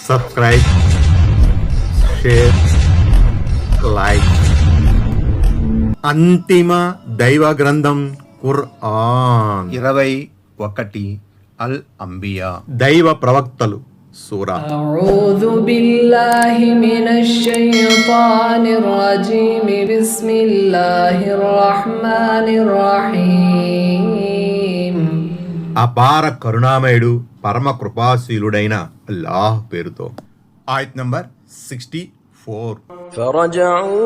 Subscribe, share, like. అంతిమ దైవ గ్రంథం ఖుర్ఆన్ 21 అల్ అంబియా దైవ ప్రవక్తలు సూరా. أعوذ بالله من الشيطان الرجيم بسم الله الرحمن الرحيم అపార కరుణామయుడు పరమ కృపాశీలుడైన అల్లాహ్ పేరుతో. ఆయత్ నంబర్ 64. فرجعوا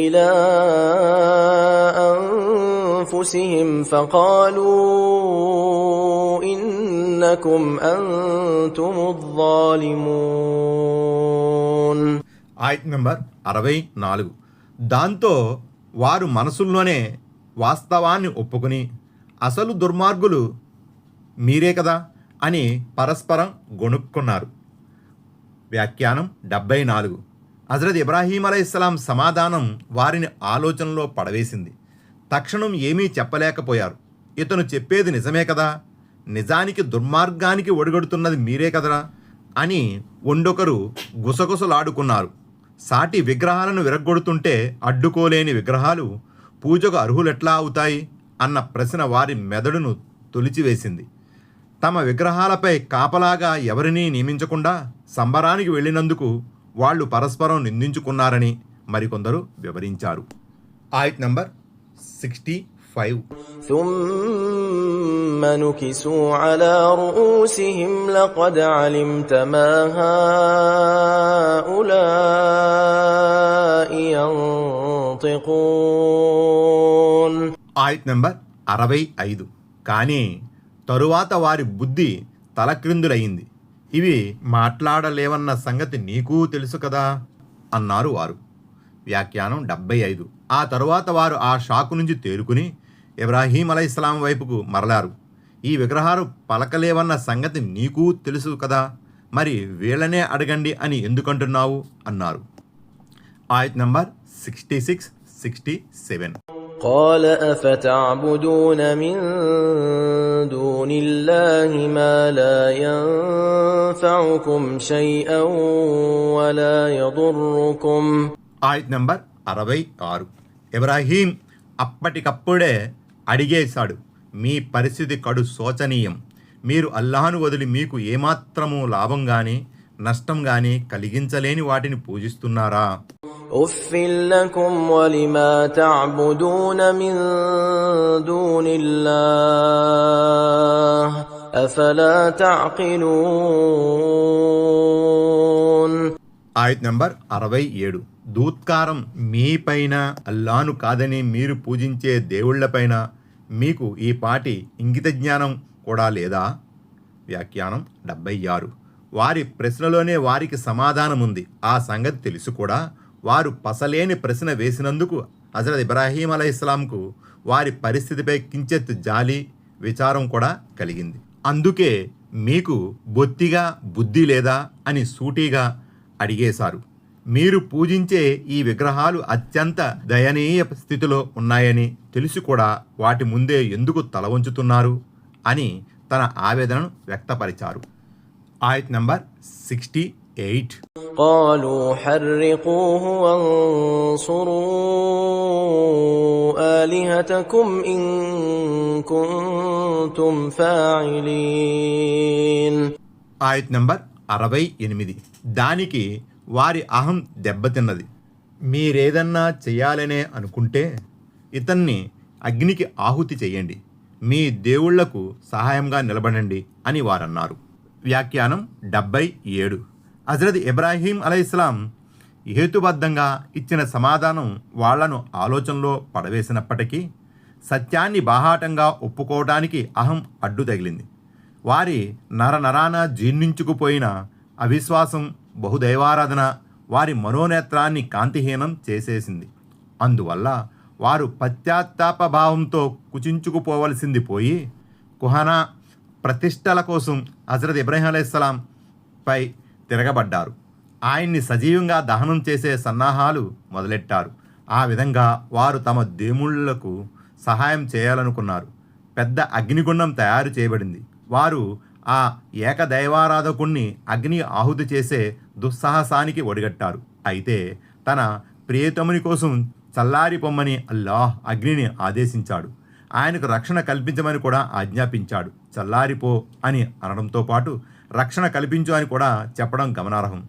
إلى أنفسهم فقالوا إنكم أنتم الظالمون. ఆయత్ నంబర్ 64. దాంతో వారు మనసుల్లోనే వాస్తవాన్ని ఒప్పుకుని అసలు దుర్మార్గులు మీరే కదా అని పరస్పరం గొణుక్కున్నారు. వ్యాఖ్యానం 74. హజరత్ ఇబ్రాహీం అలైహిస్సలాం సమాధానం వారిని ఆలోచనలో పడవేసింది. తక్షణం ఏమీ చెప్పలేకపోయారు. ఇతను చెప్పేది నిజమే కదా, నిజానికి దుర్మార్గానికి ఒడిగడుతున్నది మీరే కదరా అని ఒండొకరు గుసగుసలాడుకున్నారు. సాటి విగ్రహాలను విరగ్గొడుతుంటే అడ్డుకోలేని విగ్రహాలు పూజకు అర్హులెట్లా అవుతాయి అన్న ప్రశ్న వారి మెదడును తొలిచివేసింది. తమ విగ్రహాలపై కాపలాగా ఎవరినీ నియమించకుండా సంబరానికి వెళ్ళినందుకు వాళ్ళు పరస్పరం నిందించుకున్నారని మరికొందరు వివరించారు. ఆయత్ నంబర్ 65. ثم نكسوا على رؤوسهم لقد علمت ما هؤلاء ينطقون. ఆయత్ నంబర్ 65. కానీ తరువాత వారి బుద్ధి తలక్రిందులయ్యింది. ఇవి మాట్లాడలేవన్న సంగతి నీకూ తెలుసు కదా అన్నారు వారు. వ్యాఖ్యానం 75. ఆ తరువాత వారు ఆ షాకు నుంచి తేరుకుని ఇబ్రాహీం అలైహిస్సలాం వైపుకు మరలారు. ఈ విగ్రహాలు పలకలేవన్న సంగతి నీకూ తెలుసు కదా, మరి వీళ్ళనే అడగండి అని ఎందుకంటున్నావు అన్నారు. ఆయత్ నంబర్ 66, 67. قال أفتعبدون من دون الله ما لا ينفعكم شيئا ولا يضركم. ఆయత్ నంబర్ 66. ఇబ్రాహీం అప్పటికప్పుడే అడిగేశాడు, మీ పరిస్థితి కడు శోచనీయం. మీరు అల్లాహను వదిలి మీకు ఏమాత్రమూ లాభం గాని నష్టం గాని కలిగించలేని వాటిని పూజిస్తున్నారా? أُفٍّ لَكُمْ وَلِمَا تَعْبُدُونَ مِن دُونِ اللَّهِ أَفَلَا تَعْقِلُونَ. ఆయత్ నంబర్ 67. దూత్కారం మీపైన, అల్లాను కాదని మీరు పూజించే దేవుళ్లపైన మీకు ఈ పాటి ఇంగిత జ్ఞానం కూడా లేదా? వ్యాఖ్యానం 76. వారి ప్రశ్నలోనే వారికి సమాధానముంది. ఆ సంగతి తెలుసు కూడా వారు పసలేని ప్రశ్న వేసినందుకు హజరత్ ఇబ్రాహీం అలైహిస్సలాంకు వారి పరిస్థితిపై కించెత్ జాలి విచారం కూడా కలిగింది. అందుకే మీకు బొత్తిగా బుద్ధి లేదా అని సూటిగా అడిగేశారు. మీరు పూజించే ఈ విగ్రహాలు అత్యంత దయనీయ స్థితిలో ఉన్నాయని తెలిసి కూడా వాటి ముందే ఎందుకు తల వంచుతున్నారు అని తన ఆవేదనను వ్యక్తపరిచారు. ఆయత్ నంబర్ 68. قالوا حرقوه وانصروا آلهتكم إن كنتم فاعلين. ఆయత్ నంబర్ 68. దానికి వారి అహం దెబ్బతిన్నది. మీరేదన్నా చెయ్యాలనే అనుకుంటే ఇతన్ని అగ్నికి ఆహుతి చెయ్యండి, మీ దేవుళ్లకు సహాయంగా నిలబడండి అని వారన్నారు. వ్యాఖ్యానం 77. హజరత్ ఇబ్రాహీం అలైహిస్సలాం హేతుబద్ధంగా ఇచ్చిన సమాధానం వాళ్లను ఆలోచనలో పడవేసినప్పటికీ సత్యాన్ని బాహాటంగా ఒప్పుకోవడానికి అహం అడ్డు తగిలింది. వారి నరనరాన జీర్ణించుకుపోయిన అవిశ్వాసం, బహుదైవారాధన వారి మనోనేత్రాన్ని కాంతిహీనం చేసేసింది. అందువల్ల వారు పశ్చాత్తాప భావంతో కుచించుకుపోవలసింది పోయి కుహనా ప్రతిష్టల కోసం హజరత్ ఇబ్రాహీం అలైహిస్సలాం పై తిరగబడ్డారు. ఆయన్ని సజీవంగా దహనం చేసే సన్నాహాలు మొదలెట్టారు. ఆ విధంగా వారు తమ దేవుళ్లకు సహాయం చేయాలనుకున్నారు. పెద్ద అగ్నిగుండం తయారు చేయబడింది. వారు ఆ ఏకదైవారాధకుణ్ణి అగ్ని ఆహుతి చేసే దుస్సాహసానికి ఒడిగట్టారు. అయితే తన ప్రియతముని కోసం చల్లారిపొమ్మని అల్లాహ్ అగ్నిని ఆదేశించాడు. ఆయనకు రక్షణ కల్పించమని కూడా ఆజ్ఞాపించాడు. చల్లారిపో అని అనడంతో పాటు రక్షణ కల్పించు అని కూడా చెప్పడం గమనార్హం.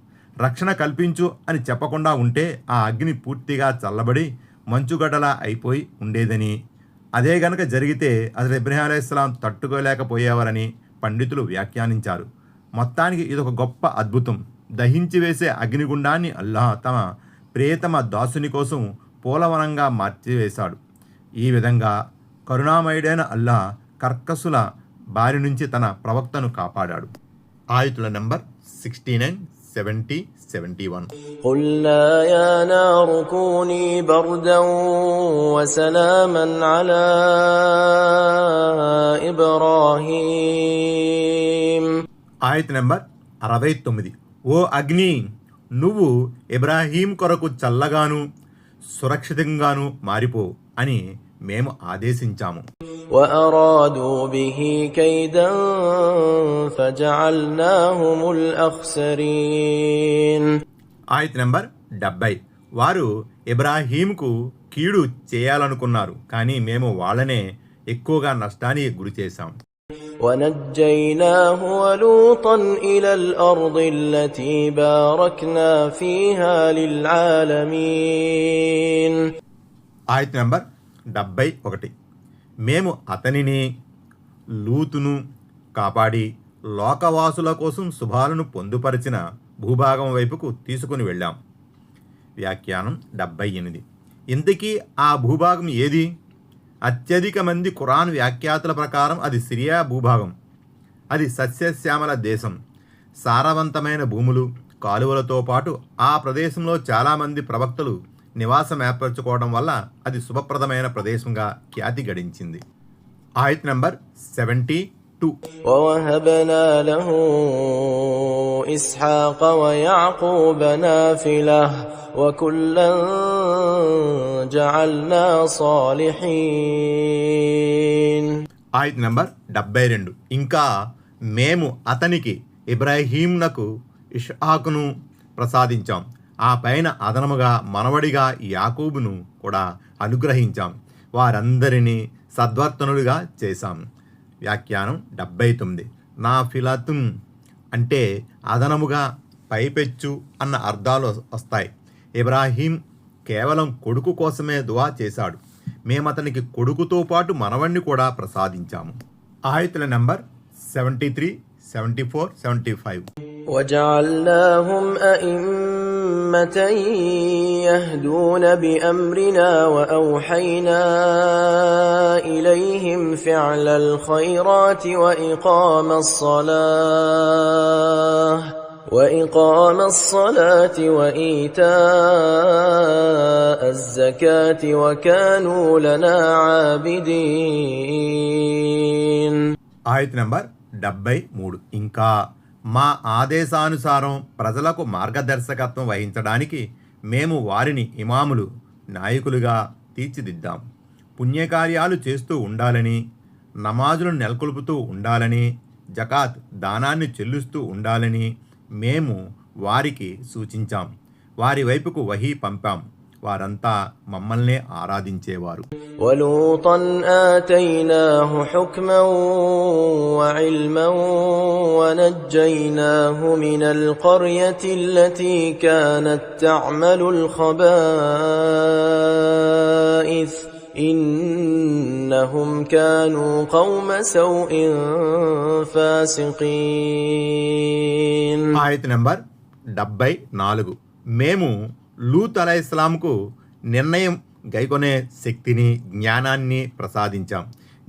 రక్షణ కల్పించు అని చెప్పకుండా ఉంటే ఆ అగ్ని పూర్తిగా చల్లబడి మంచుగడ్డలా అయిపోయి ఉండేదని, అదే గనక జరిగితే హజరత్ ఇబ్రాహీం అలైహిస్సలాం తట్టుకోలేకపోయేవారని పండితులు వ్యాఖ్యానించారు. మొత్తానికి ఇదొక గొప్ప అద్భుతం. దహించి వేసే అగ్నిగుండాన్ని అల్లాహ్ తమ ప్రియతమ దాసుని కోసం పూలవనంగా మార్చివేశాడు. ఈ విధంగా కరుణామయుడైన అల్లాహ్ కర్కసుల బారి నుంచి తన ప్రవక్తను కాపాడాడు. ఆయుతుల నంబర్ 69, 70, 71. قلنا يا نار كوني بردا وسلاما على إبراهيم. ఆయత నంబర్ 69. ఓ అగ్ని, నువ్వు ఇబ్రాహీం కొరకు చల్లగాను సురక్షితంగాను మారిపో అని మేము ఆదేశించాము. وأرادوا به كيدا فجعلناهم الأخسرين. ఆయత నంబర్ 70. వారు ఇబ్రాహీంకు కీడు చేయాలనుకున్నారు, కానీ మేము వాళ్ళనే ఎక్కువగా నష్టానికి గురి చేశాం. ونجيناه ولوطا إلى الأرض التي باركنا فيها للعالمين. ఆయత నంబర్ 71. మేము అతనిని లూతును కాపాడి లోకవాసుల కోసం శుభాలను పొందుపరిచిన భూభాగం వైపుకు తీసుకుని వెళ్ళాం. వ్యాఖ్యానం 78. ఇంతకీ ఆ భూభాగం ఏది? అత్యధిక మంది ఖురాన్ వ్యాఖ్యాతుల ప్రకారం అది సిరియా భూభాగం. అది సస్యశ్యామల దేశం. సారవంతమైన భూములు, కాలువలతో పాటు ఆ ప్రదేశంలో చాలామంది ప్రవక్తలు నివాసం ఏర్పరచుకోవడం వల్ల అది శుభప్రదమైన ప్రదేశంగా ఖ్యాతి గడించింది. ఆయత్ నంబర్ 72. ووهبنا له إسحاق ويعقوب نافلة وكلا جعلنا صالحين. ఆయత్ నంబర్ 72. ఇంకా మేము అతనికి ఇబ్రాహీంనకు ఇష్హాకును ప్రసాదించాం. ఆ పైన అదనముగా మనవడిగా యాకూబును కూడా అనుగ్రహించాం. వారందరినీ సద్వర్తనులుగా చేశాం. వ్యాఖ్యానం 79. నా ఫిలతున్ అంటే అదనముగా పైపెచ్చు అన్న అర్థాలు వస్తాయి. ఇబ్రాహీం కేవలం కొడుకు కోసమే దువా చేశాడు. మేమతనికి కొడుకుతో పాటు మనవణ్ణి కూడా ప్రసాదించాము. ఆయతుల నంబర్ 73, 74, 75. وجعلناهم أئمة يهدون بأمرنا وأوحينا إليهم فعل الخيرات وإقام الصلاة وإيتاء الزكاة وكانوا لنا عابدين. ఆయత్ నంబర్ 73. ఇంకా మా ఆదేశానుసారం ప్రజలకు మార్గదర్శకత్వం వహించడానికి మేము వారిని ఇమాములు, నాయకులుగా తీర్చిదిద్దాం. పుణ్యకార్యాలు చేస్తూ ఉండాలని, నమాజులను నెలకొల్పుతూ ఉండాలని, జకాత్ దానాన్ని చెల్లిస్తూ ఉండాలని మేము వారికి సూచించాం. వారి వైపుకు వహీ పంపాం. వారంతా మమ్మల్నే ఆరాధించేవారు. ولوطا آتيناه حكما وعلما ونجيناه من القرية التي كانت تعمل الخبائث إنهم كانوا قوم سوء فاسقين. ఆయత్ నంబర్ 74. మేము లూత్ అలైహిస్సలాంకు నిర్ణయం గైకొనే శక్తిని, జ్ఞానాన్ని ప్రసాదించాం.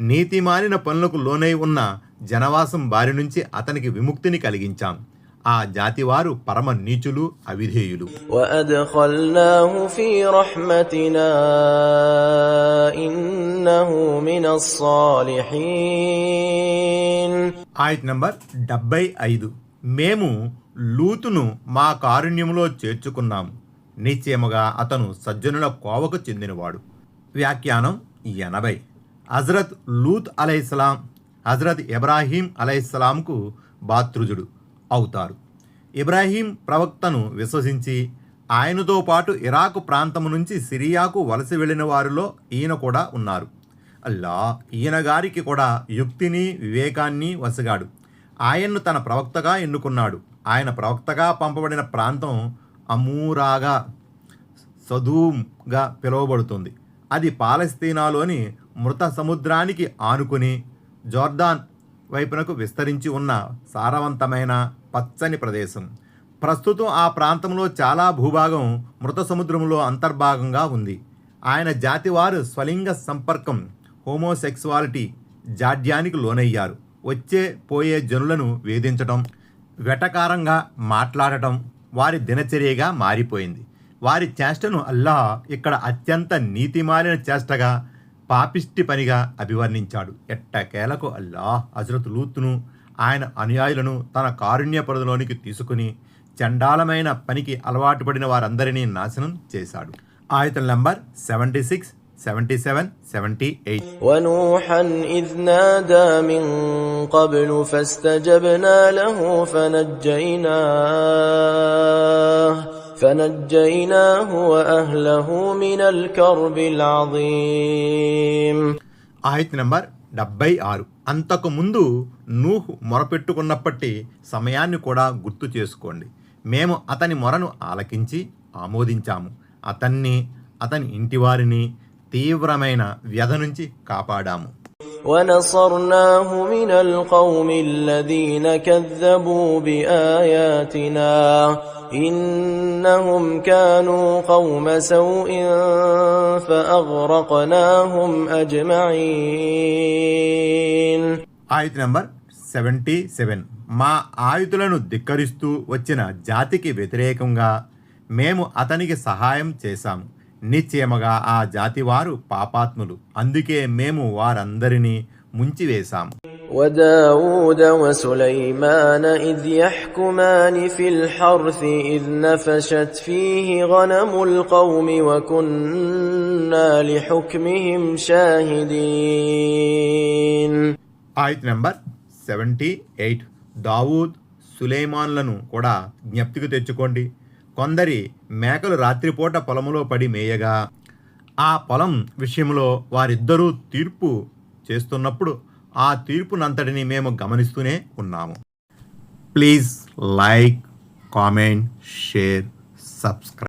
నీతిమాలిన పనులకు లోనై ఉన్న జనవాసం బారి నుంచి అతనికి విముక్తిని కలిగించాం. ఆ జాతివారు పరమ నీచులు, అవిధేయులు. وأدخلناه في رحمتنا إنه من الصالحين. ఆయత్ నంబర్ 75. మేము లూతును మా కారుణ్యములో చేర్చుకున్నాము. నిశ్చయముగా అతను సజ్జనుల కోవకు చెందినవాడు. వ్యాఖ్యానం 80. హజరత్ లూత్ అలైహిస్సలాం హజరత్ ఇబ్రాహీం అలైహిస్సలాంకు భాతృజుడు అవుతారు. ఇబ్రాహీం ప్రవక్తను విశ్వసించి ఆయనతో పాటు ఇరాకు ప్రాంతం నుంచి సిరియాకు వలస వెళ్ళిన వారిలో ఈయన కూడా ఉన్నారు. అల్లా ఈయన గారికి కూడా యుక్తిని వివేకాన్ని వసగాడు. ఆయన్ను తన ప్రవక్తగా ఎన్నుకున్నాడు. ఆయన ప్రవక్తగా పంపబడిన ప్రాంతం అమూరాగా సదూమ్గా పిలువబడుతుంది. అది పాలస్తీనాలోని మృత సముద్రానికి ఆనుకుని జోర్దాన్ వైపునకు విస్తరించి ఉన్న సారవంతమైన పచ్చని ప్రదేశం. ప్రస్తుతం ఆ ప్రాంతంలో చాలా భూభాగం మృత సముద్రంలో అంతర్భాగంగా ఉంది. ఆయన జాతి వారు స్వలింగ సంపర్కం హోమోసెక్సువాలిటీ జాడ్యానికి లోనయ్యారు. వచ్చే పోయే జనులను వేధించటం, వెటకారంగా మాట్లాడటం వారి దినచర్యగా మారిపోయింది. వారి చేష్టను అల్లాహ్ ఇక్కడ అత్యంత నీతిమాలిన చేష్టగా, పాపిష్టి పనిగా అభివర్ణించాడు. ఎట్టకేలకు అల్లాహ్ హజరత్ లూత్ను ఆయన అనుయాయులను తన కారుణ్య పరిధిలోనికి తీసుకుని చండాలమైన పనికి అలవాటు పడిన వారందరినీ నాశనం చేశాడు. ఆయతుల్ నంబర్ 76, 77, 78. ونوحا إذ نادى من قبل فاستجبنا له فنجيناه وأهله من الكرب العظيم. ఆయత్ నంబర్ 76. అంతకు ముందు నూహు మొరపెట్టుకున్నప్పటి సమయాన్ని కూడా గుర్తు చేసుకోండి. మేము అతని మొరను ఆలకించి ఆమోదించాము. అతన్ని అతని ఇంటివారిని తీవ్రమైన వ్యధ నుంచి కాపాడాము. ونصرناه من القوم الذين كذبوا بآياتنا إنهم كانوا قوم سوء فأغرقناهم أجمعين. ఆయత్ నంబర్ 77. మా ఆయుధులను ధిక్కరిస్తూ వచ్చిన జాతికి వ్యతిరేకంగా మేము అతనికి సహాయం చేశాము. నిశ్చయముగా ఆ జాతి వారు పాపాత్ములు, అందుకే మేము వారందరినీ ముంచివేశాము. وداود وسليمان إذ يحكمان في الحرث إذ نفشت فيه غنم القوم وكنا لحكمهم شاهدين. ఆయత్ నంబర్ 78. దావూద్ సులైమాన్లను కూడా జ్ఞప్తికి తెచ్చుకోండి. కొందరి మేకలు రాత్రిపూట పొలములో పడి మేయగా ఆ పొలం విషయంలో వారిద్దరూ తీర్పు చేస్తున్నప్పుడు ఆ తీర్పునంతటిని మేము గమనిస్తూనే ఉన్నాము. Please like, comment, share, subscribe.